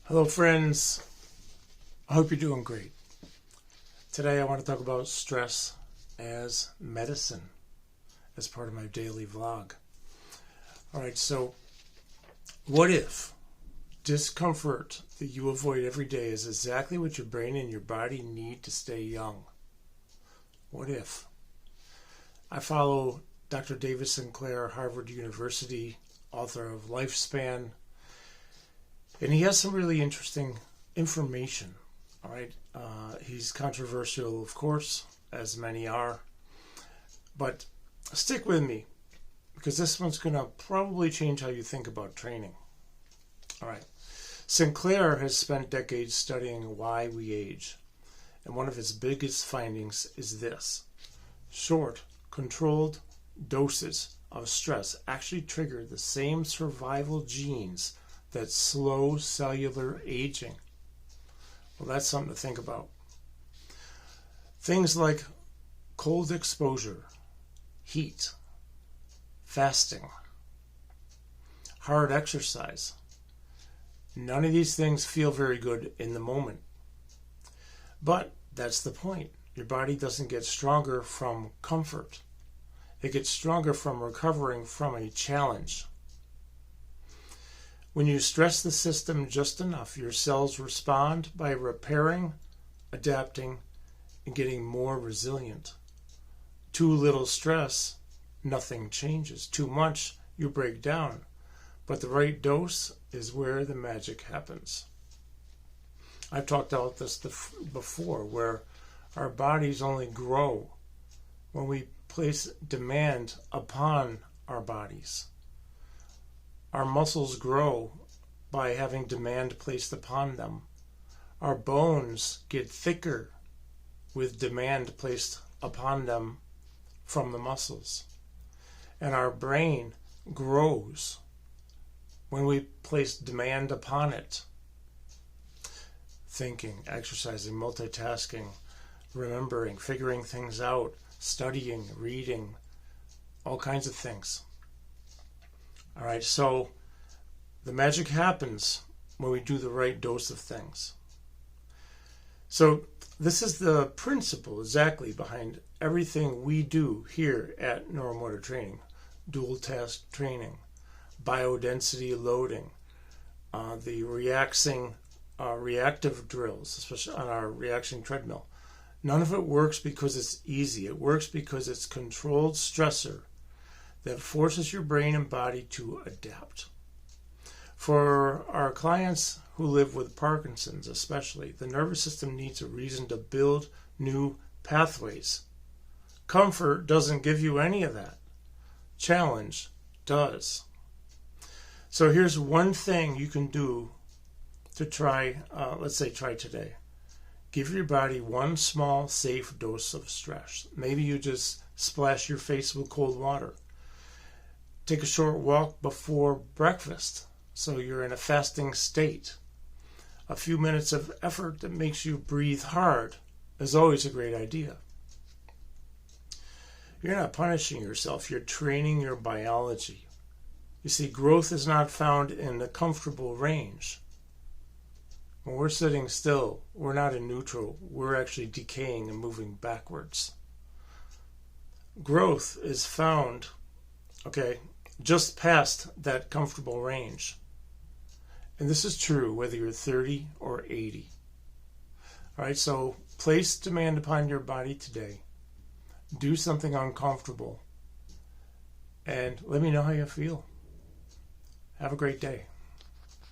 Hello friends, I hope you're doing great. Today I want to talk about stress as medicine as part of my daily vlog. Alright, so what if discomfort that you avoid every day is exactly what your brain and your body need to stay young? What if? I follow Dr. David Sinclair, Harvard University, author of Lifespan, and he has some really interesting information. All right, he's controversial, of course, as many are, but stick with me because this one's going to probably change how you think about training. All right, Sinclair has spent decades studying why we age, and one of his biggest findings is this: short, controlled doses of stress actually trigger the same survival genes that slow cellular aging. Well, that's something to think about. Things like cold exposure, heat, fasting, hard exercise. None of these things feel very good in the moment. But that's the point. Your body doesn't get stronger from comfort. It gets stronger from recovering from a challenge. When you stress the system just enough, your cells respond by repairing, adapting, and getting more resilient. Too little stress, nothing changes. Too much, you break down. But the right dose is where the magic happens. I've talked about this before, where our bodies only grow when we place demand upon our bodies. Our muscles grow by having demand placed upon them. Our bones get thicker with demand placed upon them from the muscles. And our brain grows when we place demand upon it. Thinking, exercising, multitasking, remembering, figuring things out, studying, reading, all kinds of things. All right, so the magic happens when we do the right dose of things. So this is the principle exactly behind everything we do here at NeuroMotor Training. Dual task training, BioDensity loading, the reactive drills, especially on our reaction treadmill. None of it works because it's easy. It works because it's controlled stressor that forces your brain and body to adapt. For our clients who live with Parkinson's especially, the nervous system needs a reason to build new pathways. Comfort doesn't give you any of that. Challenge does. So here's one thing you can do to try, let's say try today. Give your body one small, safe dose of stress. Maybe you just splash your face with cold water. Take a short walk before breakfast, so you're in a fasting state. A few minutes of effort that makes you breathe hard is always a great idea. You're not punishing yourself, you're training your biology. You see, growth is not found in the comfortable range. When we're sitting still, we're not in neutral, we're actually decaying and moving backwards. Growth is found, just past that comfortable range. And this is true whether you're 30 or 80. All right, so place demand upon your body today. Do something uncomfortable. And let me know how you feel. Have a great day.